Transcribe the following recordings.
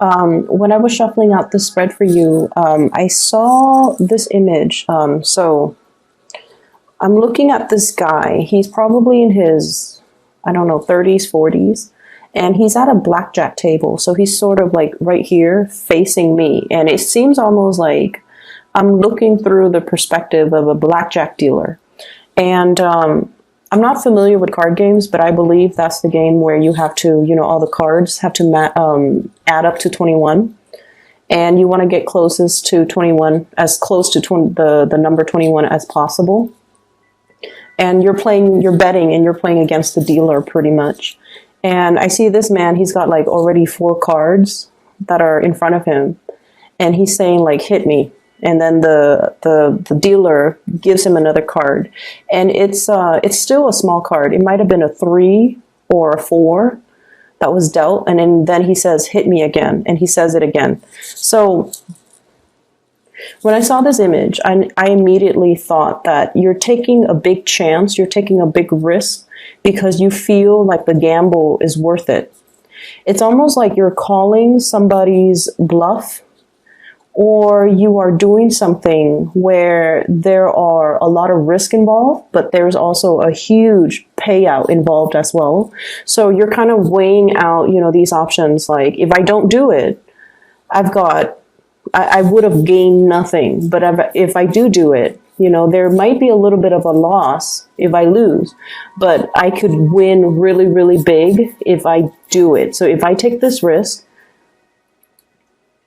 When I was shuffling out the spread for you, I saw this image. So I'm looking at this guy. He's probably in his, I don't know, 30s, 40s. And he's at a blackjack table. So he's sort of like right here facing me. And it seems almost like I'm looking through the perspective of a blackjack dealer. And I'm not familiar with card games, but I believe that's the game where you have to, all the cards have to add up to 21. And you want to get closest to 21, as close to the number 21 as possible. And you're betting, and you're playing against the dealer pretty much. And I see this man, he's got like already 4 cards that are in front of him. And he's saying like, hit me. And then the dealer gives him another card. And it's still a small card. It might have been a 3 or a 4 that was dealt. And then he says, hit me again. And he says it again. So when I saw this image, I immediately thought that you're taking a big chance. You're taking a big risk because you feel like the gamble is worth it. It's almost like you're calling somebody's bluff, or you are doing something where there are a lot of risk involved, but there's also a huge payout involved as well. So you're kind of weighing out, these options. Like, if I don't do it, I would have gained nothing. But if I do it, there might be a little bit of a loss if I lose, but I could win really, really big if I do it. So if I take this risk,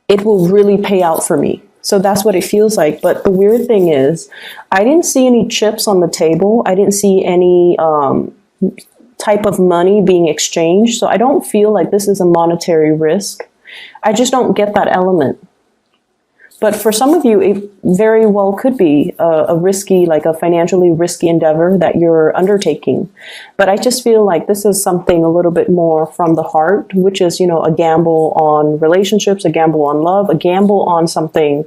it will really pay out for me. So that's what it feels like. But the weird thing is, I didn't see any chips on the table. I didn't see any type of money being exchanged. So I don't feel like this is a monetary risk. I just don't get that element. But for some of you, it very well could be a risky, like a financially risky endeavor that you're undertaking. But I just feel like this is something a little bit more from the heart, which is, a gamble on relationships, a gamble on love, a gamble on something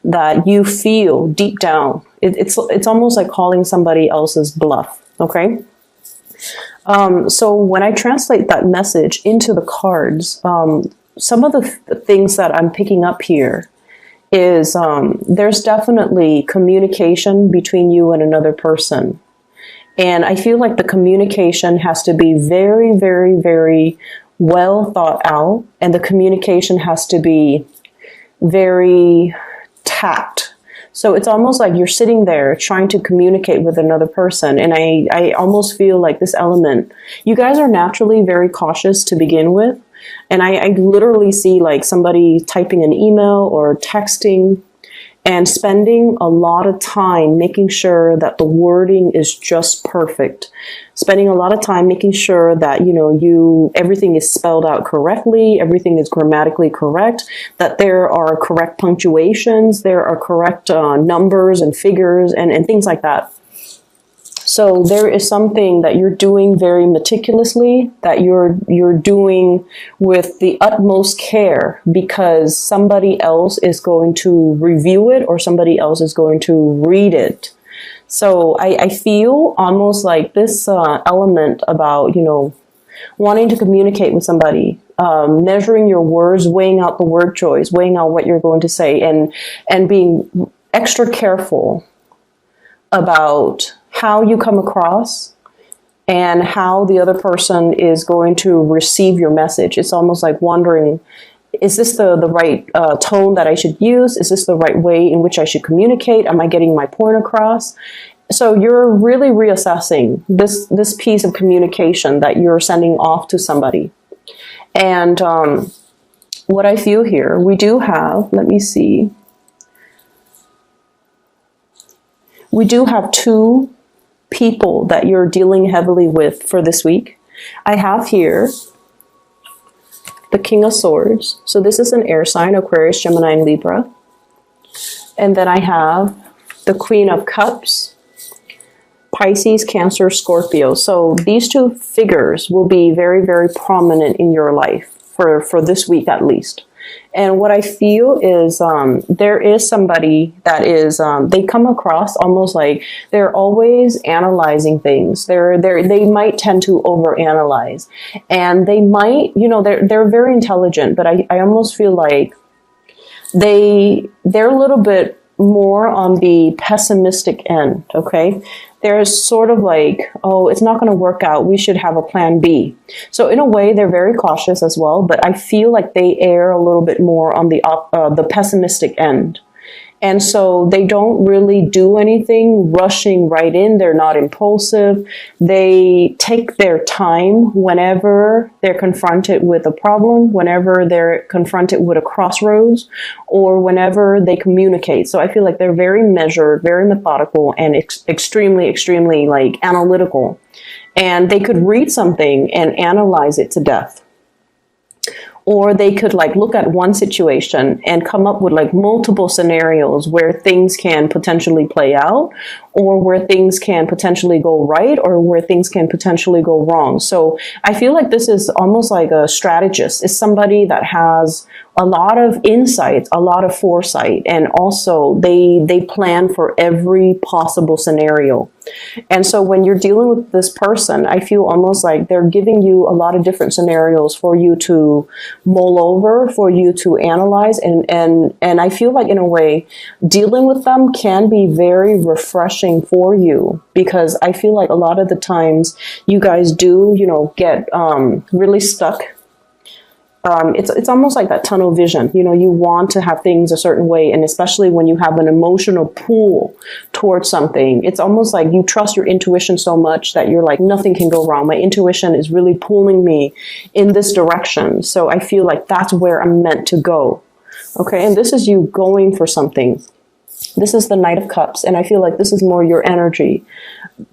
that you feel deep down. It's almost like calling somebody else's bluff, okay? So when I translate that message into the cards, some of the things that I'm picking up here is there's definitely communication between you and another person. And I feel like the communication has to be very, very, very well thought out. And the communication has to be very tact. So it's almost like you're sitting there trying to communicate with another person. And I almost feel like this element, you guys are naturally very cautious to begin with. And I literally see like somebody typing an email or texting and spending a lot of time making sure that the wording is just perfect. Spending a lot of time making sure that, everything is spelled out correctly, everything is grammatically correct, that there are correct punctuations, there are correct numbers and figures and things like that. So there is something that you're doing very meticulously, that you're doing with the utmost care because somebody else is going to review it or somebody else is going to read it. So I feel almost like this element about, wanting to communicate with somebody, measuring your words, weighing out the word choice, weighing out what you're going to say, and being extra careful about how you come across and how the other person is going to receive your message. It's almost like wondering, is this the right tone that I should use? Is this the right way in which I should communicate? Am I getting my point across? So you're really reassessing this piece of communication that you're sending off to somebody. And what I feel here, we do have, let me see. We do have 2 people that you're dealing heavily with for this week. I have here the King of Swords. So this is an air sign, Aquarius, Gemini, and Libra. And then I have the Queen of Cups, Pisces, Cancer, Scorpio. So these 2 figures will be very, very prominent in your life for this week at least. And what I feel is there is somebody that is, they come across almost like they're always analyzing things. They might tend to overanalyze, and they might, they're very intelligent, but I almost feel like they're a little bit more on the pessimistic end, okay? There's sort of like, oh, it's not going to work out. We should have a plan B. So in a way, they're very cautious as well, but I feel like they err a little bit more on the pessimistic end. And so they don't really do anything rushing right in. They're not impulsive. They take their time whenever they're confronted with a problem, whenever they're confronted with a crossroads, or whenever they communicate. So I feel like they're very measured, very methodical, and extremely, extremely like analytical. And they could read something and analyze it to death. Or they could like look at one situation and come up with like multiple scenarios where things can potentially play out, or where things can potentially go right, or where things can potentially go wrong. So I feel like this is almost like a strategist. It's somebody that has a lot of insight, a lot of foresight, and also they plan for every possible scenario. And so when you're dealing with this person, I feel almost like they're giving you a lot of different scenarios for you to mull over, for you to analyze. And I feel like in a way, dealing with them can be very refreshing for you, because I feel like a lot of the times you guys do, get really stuck. It's almost like that tunnel vision. You want to have things a certain way, and especially when you have an emotional pull towards something, it's almost like you trust your intuition so much that you're like, nothing can go wrong. My intuition is really pulling me in this direction. So I feel like that's where I'm meant to go. Okay, and this is you going for something. This is the Knight of Cups, and I feel like this is more your energy.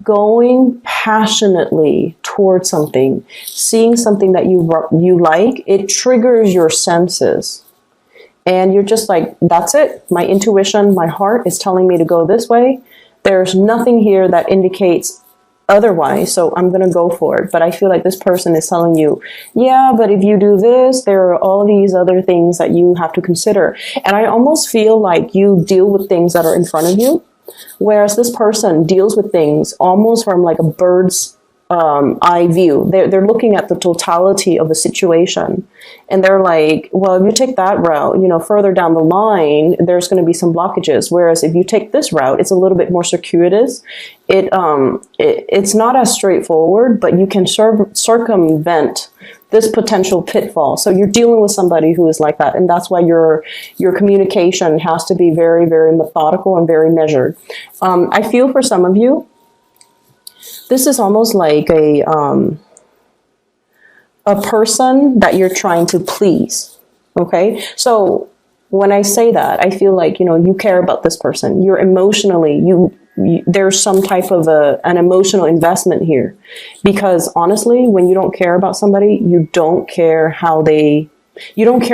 Going passionately towards something, seeing something that you like, it triggers your senses. And you're just like, that's it. My intuition, my heart is telling me to go this way. There's nothing here that indicates otherwise, so I'm going to go for it. But I feel like this person is telling you, yeah, but if you do this, there are all these other things that you have to consider. And I almost feel like you deal with things that are in front of you, whereas this person deals with things almost from like a bird's eye view. They're looking at the totality of a situation, and they're like, well, if you take that route, further down the line, there's going to be some blockages. Whereas if you take this route, it's a little bit more circuitous. It's not as straightforward, but you can circumvent this potential pitfall. So you're dealing with somebody who is like that, and that's why your communication has to be very, very methodical and very measured. I feel for some of you, this is almost like a person that you're trying to please. Okay, so when I say that, I feel like you care about this person. You're emotionally there's some type of an emotional investment here, because honestly, when you don't care about somebody, you don't care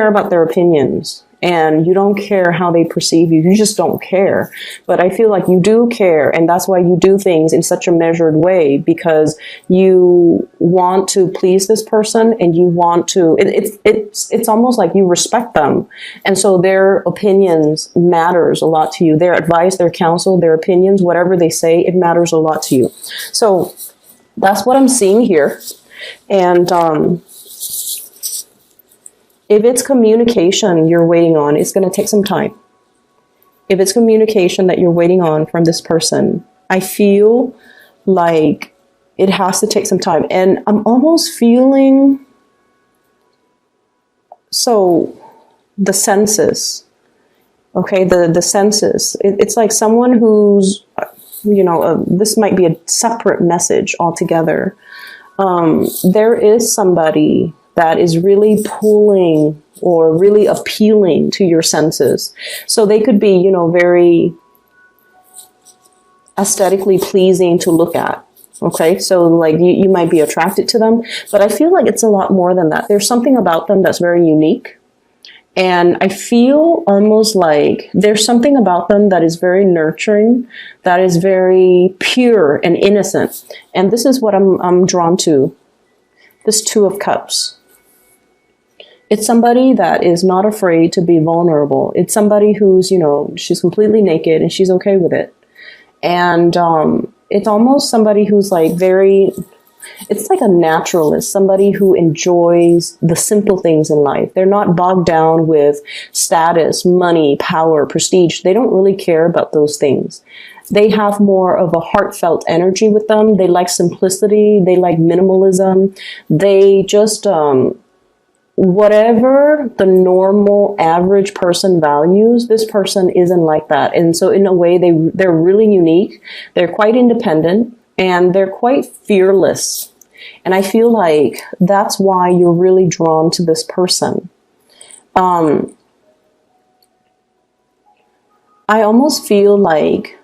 about their opinions. And you don't care how they perceive you. You just don't care. But I feel like you do care. And that's why you do things in such a measured way, because you want to please this person, and you want to, it's almost like you respect them. And so their opinions matters a lot to you. Their advice, their counsel, their opinions, whatever they say, it matters a lot to you. So that's what I'm seeing here. And, if it's communication you're waiting on, it's going to take some time. If it's communication that you're waiting on from this person, I feel like it has to take some time. And I'm almost feeling, so the senses, okay, the senses. It's like someone who's, this might be a separate message altogether. There is somebody that is really pulling or really appealing to your senses. So they could be, very aesthetically pleasing to look at. Okay, so like you might be attracted to them, but I feel like it's a lot more than that. There's something about them that's very unique. And I feel almost like there's something about them that is very nurturing, that is very pure and innocent. And this is what I'm drawn to. This Two of Cups. It's somebody that is not afraid to be vulnerable. It's somebody who's, she's completely naked and she's okay with it. And it's almost somebody who's like it's like a naturalist, somebody who enjoys the simple things in life. They're not bogged down with status, money, power, prestige. They don't really care about those things. They have more of a heartfelt energy with them. They like simplicity. They like minimalism. They just, whatever the normal average person values, this person isn't like that. And so in a way, they're really unique. They're quite independent and they're quite fearless. And I feel like that's why you're really drawn to this person. I almost feel like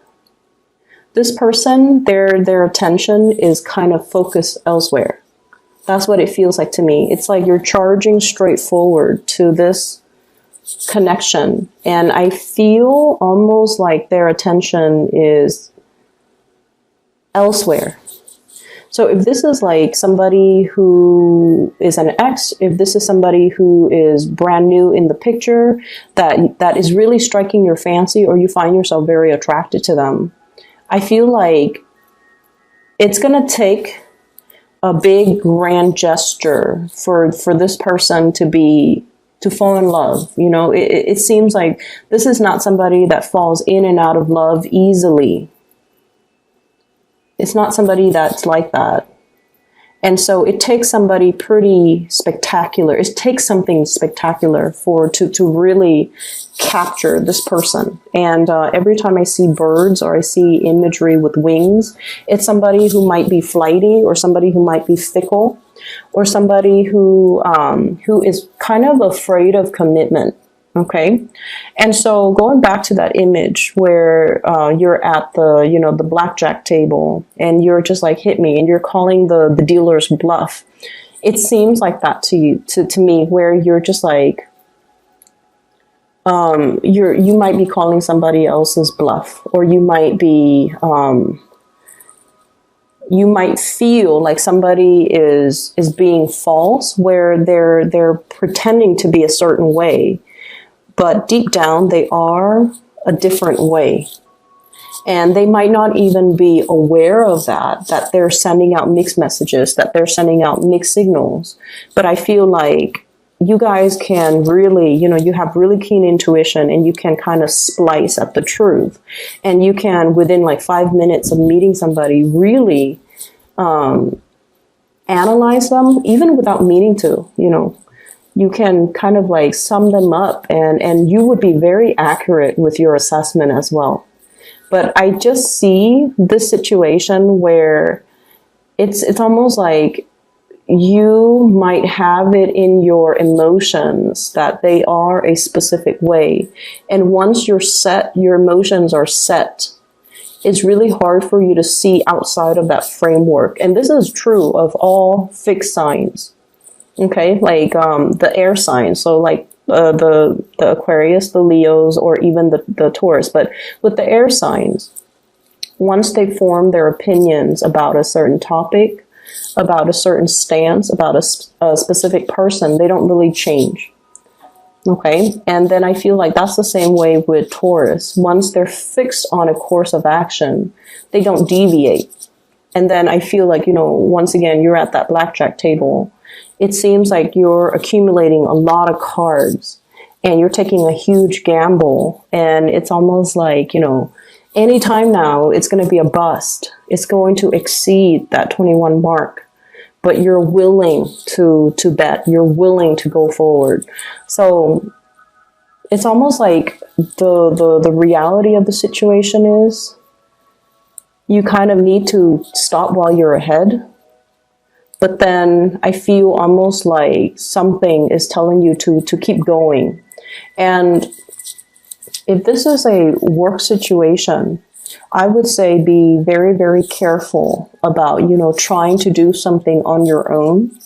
this person, their attention is kind of focused elsewhere. That's what it feels like to me. It's like you're charging straight forward to this connection. And I feel almost like their attention is elsewhere. So if this is like somebody who is an ex, if this is somebody who is brand new in the picture, that is really striking your fancy, or you find yourself very attracted to them, I feel like it's going to take a big grand gesture for this person to fall in love. It seems like this is not somebody that falls in and out of love easily. It's not somebody that's like that. And so it takes somebody pretty spectacular. It takes something spectacular to really capture this person. And every time I see birds or I see imagery with wings, it's somebody who might be flighty, or somebody who might be fickle, or somebody who is kind of afraid of commitment. Okay. And so going back to that image where you're at the blackjack table and you're just like, hit me, and you're calling the dealer's bluff. It seems like that to you, to me, where you're just like, you might be calling somebody else's bluff, or you might be, you might feel like somebody is being false, where they're pretending to be a certain way. But deep down, they are a different way. And they might not even be aware of that they're sending out mixed messages, that they're sending out mixed signals. But I feel like you guys can really, you have really keen intuition, and you can kind of splice at the truth. And you can, within like 5 minutes of meeting somebody, really analyze them, even without meaning to, You can kind of like sum them up, and you would be very accurate with your assessment as well. But I just see this situation where it's almost like you might have it in your emotions that they are a specific way. And once you're set, your emotions are set, it's really hard for you to see outside of that framework. And this is true of all fixed signs. Okay, like the air signs, so like the Aquarius, the Leos, or even the Taurus. But with the air signs, once they form their opinions about a certain topic, about a certain stance, about a specific person, they don't really change. Okay, and then I feel like that's the same way with Taurus. Once they're fixed on a course of action, they don't deviate. And then I feel like, once again, you're at that blackjack table. It seems like you're accumulating a lot of cards and you're taking a huge gamble. And it's almost like, anytime now it's going to be a bust. It's going to exceed that 21 mark. But you're willing to bet. You're willing to go forward. So it's almost like the reality of the situation is you kind of need to stop while you're ahead. But then I feel almost like something is telling you to keep going. And if this is a work situation, I would say be very, very careful about, trying to do something on your own.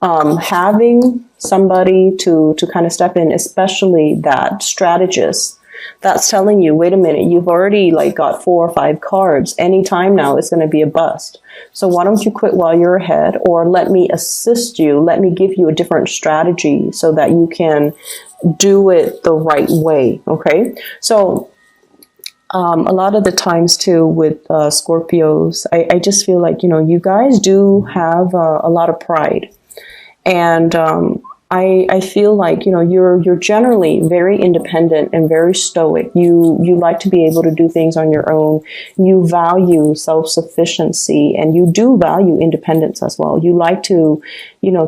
Having somebody to kind of step in, especially that strategist That's telling you, wait a minute, you've already like got 4 or 5 cards. Anytime now it's going to be a bust. So why don't you quit while you're ahead, or let me assist you. Let me give you a different strategy so that you can do it the right way. Okay. So a lot of the times too with Scorpios, I just feel like, you guys do have a lot of pride. And I feel like, you're generally very independent and very stoic. You like to be able to do things on your own. You value self-sufficiency, and you do value independence as well. You like to,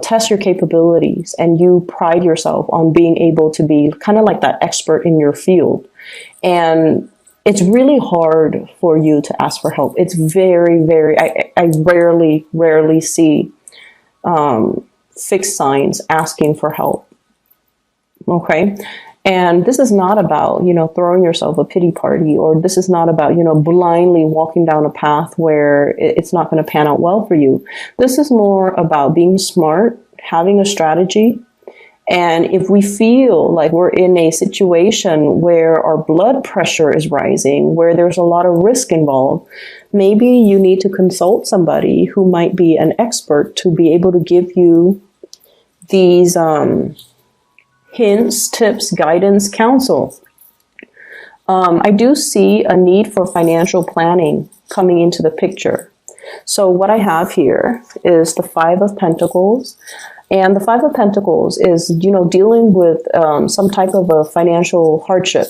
test your capabilities, and you pride yourself on being able to be kind of like that expert in your field. And it's really hard for you to ask for help. It's very, very, I rarely see fixed signs asking for help. Okay. And this is not about, throwing yourself a pity party, or this is not about, blindly walking down a path where it's not going to pan out well for you. This is more about being smart, having a strategy. And if we feel like we're in a situation where our blood pressure is rising, where there's a lot of risk involved, maybe you need to consult somebody who might be an expert to be able to give you these hints, tips, guidance, counsel. I do see a need for financial planning coming into the picture. So what I have here is the 5 of Pentacles. And the 5 of Pentacles is, dealing with some type of a financial hardship.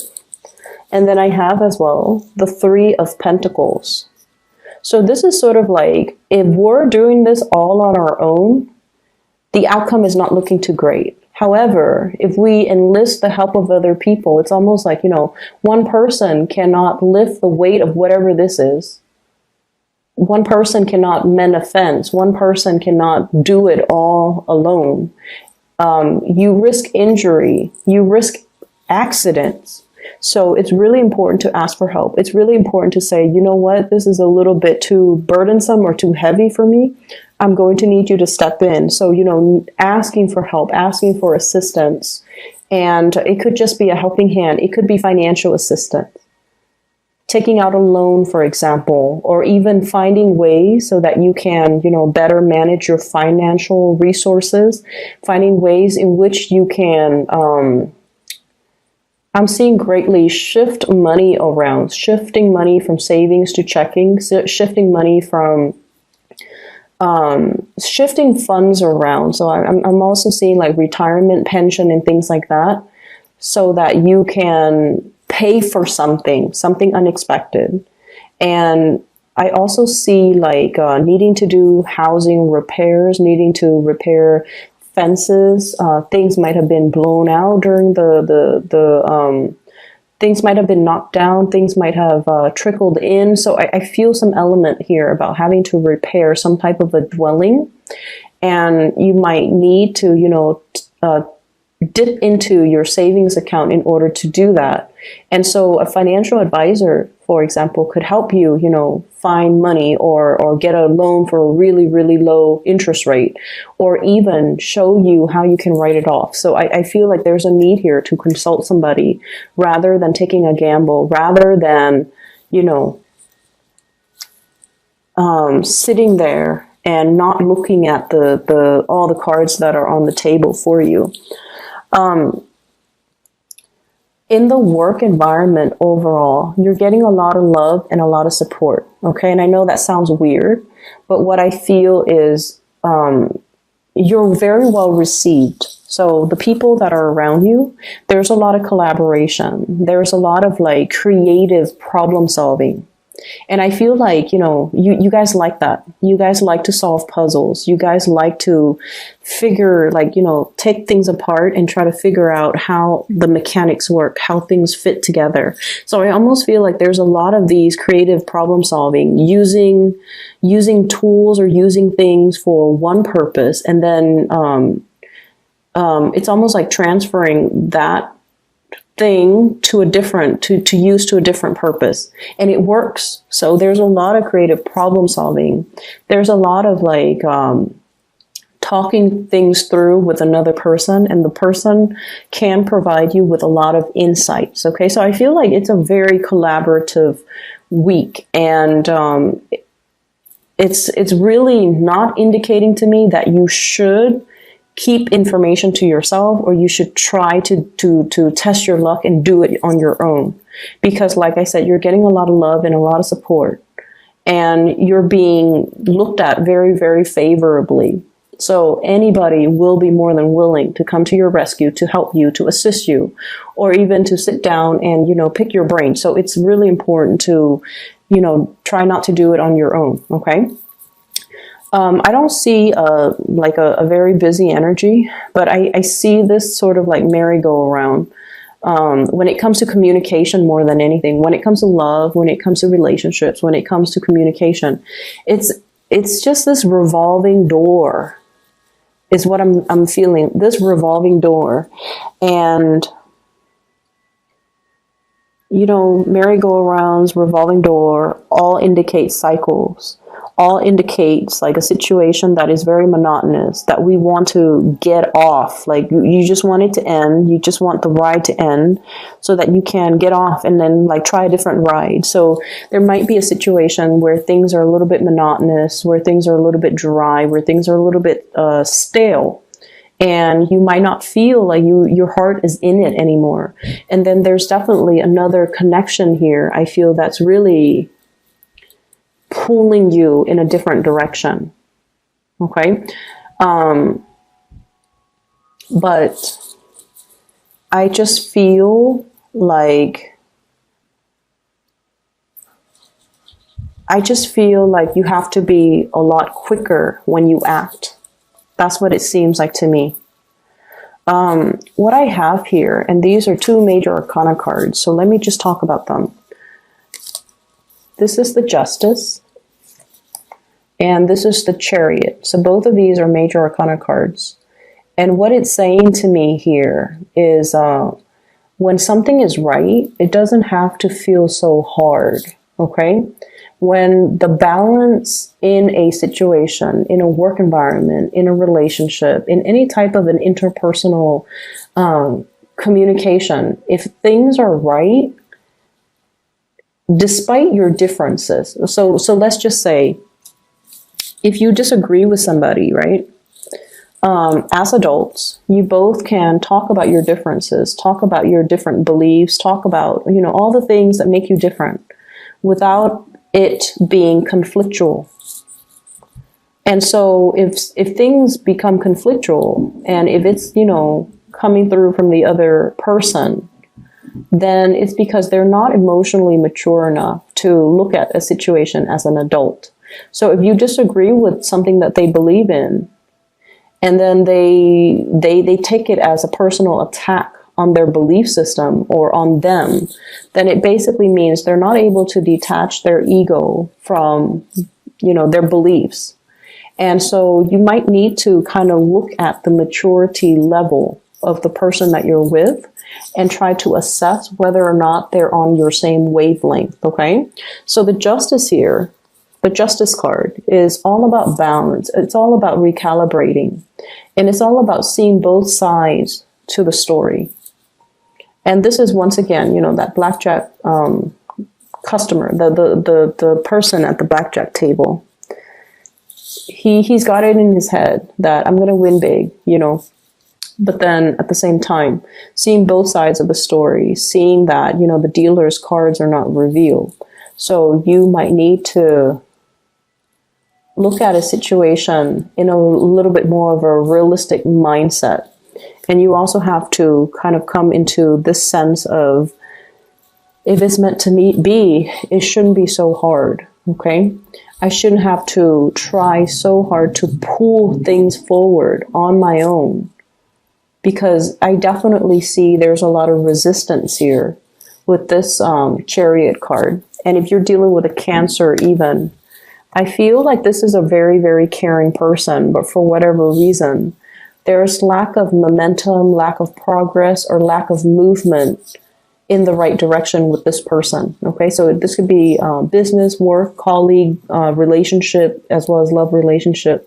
And then I have as well the 3 of Pentacles. So this is sort of like, if we're doing this all on our own, the outcome is not looking too great. However, if we enlist the help of other people, it's almost like, one person cannot lift the weight of whatever this is. One person cannot mend a fence. One person cannot do it all alone. You risk injury. You risk accidents. So it's really important to ask for help. It's really important to say, you know what, this is a little bit too burdensome or too heavy for me. I'm going to need you to step in. So, asking for help, asking for assistance. And it could just be a helping hand. It could be financial assistance. Taking out a loan, for example, or even finding ways so that you can, better manage your financial resources, finding ways in which you can, I'm seeing greatly shift money around, shifting money from savings to checking, shifting money from, shifting funds around. So I'm also seeing like retirement pension and things like that, so that you can pay for something unexpected. And I also see like needing to do housing repairs, needing to repair fences. Things might have been blown out during the things might have been knocked down. Things might have trickled in. So I feel some element here about having to repair some type of a dwelling. And you might need to, dip into your savings account in order to do that. And so a financial advisor, for example, could help you, find money or get a loan for a really, really low interest rate, or even show you how you can write it off. So I feel like there's a need here to consult somebody rather than taking a gamble, rather than, sitting there and not looking at the all the cards that are on the table for you. In the work environment overall, you're getting a lot of love and a lot of support. Okay. And I know that sounds weird, but what I feel is, you're very well received. So the people that are around you, there's a lot of collaboration. There's a lot of like creative problem solving. And I feel like, you guys like that. You guys like to solve puzzles. You guys like to figure, like, take things apart and try to figure out how the mechanics work, how things fit together. So I almost feel like there's a lot of these creative problem solving, using tools or using things for one purpose. And then it's almost like transferring that thing to a different, to use to a different purpose, and it works. So there's a lot of creative problem solving. There's a lot of like talking things through with another person, and the person can provide you with a lot of insights. Okay, so I feel like it's a very collaborative week, and it's really not indicating to me that you should keep information to yourself, or you should try to test your luck and do it on your own. Because like I said, you're getting a lot of love and a lot of support, and you're being looked at very, very favorably. So anybody will be more than willing to come to your rescue, to help you, to assist you, or even to sit down and, pick your brain. So it's really important to, try not to do it on your own. Okay. I don't see a very busy energy, but I see this sort of like merry-go-round. When it comes to communication more than anything, when it comes to love, when it comes to relationships, when it comes to communication, it's just this revolving door is what I'm feeling, this revolving door. And, merry-go-rounds, revolving door, all indicate cycles. All indicates like a situation that is very monotonous, that we want to get off. Like you just want it to end. You just want the ride to end so that you can get off and then like try a different ride. So there might be a situation where things are a little bit monotonous, where things are a little bit dry, where things are a little bit stale. And you might not feel like your heart is in it anymore. And then there's definitely another connection here. I feel that's really pulling you in a different direction. Okay. But I just feel like you have to be a lot quicker when you act. That's what it seems like to me. What I have here, and these are two major arcana cards, so let me just talk about them. This is the Justice, and this is the Chariot. So both of these are major arcana cards. And what it's saying to me here is when something is right, it doesn't have to feel so hard, okay? When the balance in a situation, in a work environment, in a relationship, in any type of an interpersonal communication, if things are right, despite your differences. So let's just say, if you disagree with somebody, right? As adults, you both can talk about your differences, talk about your different beliefs, talk about, all the things that make you different without it being conflictual. And so if things become conflictual, and if it's, coming through from the other person, then it's because they're not emotionally mature enough to look at a situation as an adult. So if you disagree with something that they believe in, and then they take it as a personal attack on their belief system or on them, then it basically means they're not able to detach their ego from, their beliefs. And so you might need to kind of look at the maturity level of the person that you're with and try to assess whether or not they're on your same wavelength, okay? So the Justice here, the Justice card, is all about balance. It's all about recalibrating. And it's all about seeing both sides to the story. And this is, once again, that blackjack customer, the person at the blackjack table. He's got it in his head that I'm going to win big, But then at the same time, seeing both sides of the story, seeing that, the dealer's cards are not revealed. So you might need to look at a situation in a little bit more of a realistic mindset. And you also have to kind of come into this sense of, if it's meant to be, it shouldn't be so hard, okay? I shouldn't have to try so hard to pull things forward on my own, because I definitely see there's a lot of resistance here with this Chariot card. And if you're dealing with a Cancer even, I feel like this is a very, very caring person, but for whatever reason, there's lack of momentum, lack of progress, or lack of movement in the right direction with this person. Okay, so this could be business, work, colleague, relationship, as well as love relationship.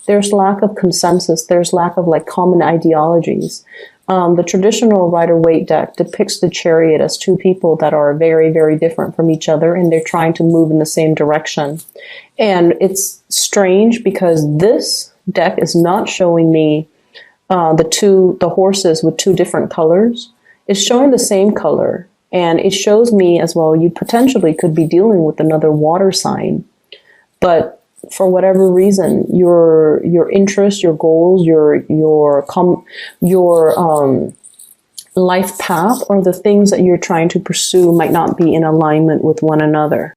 There's lack of consensus. There's lack of like common ideologies. The traditional Rider-Waite deck depicts the Chariot as two people that are very, very different from each other, and they're trying to move in the same direction. And it's strange because this deck is not showing me the horses with two different colors. It's showing the same color, and it shows me as well you potentially could be dealing with another water sign, but for whatever reason, your interests, your goals, your life path, or the things that you're trying to pursue might not be in alignment with one another.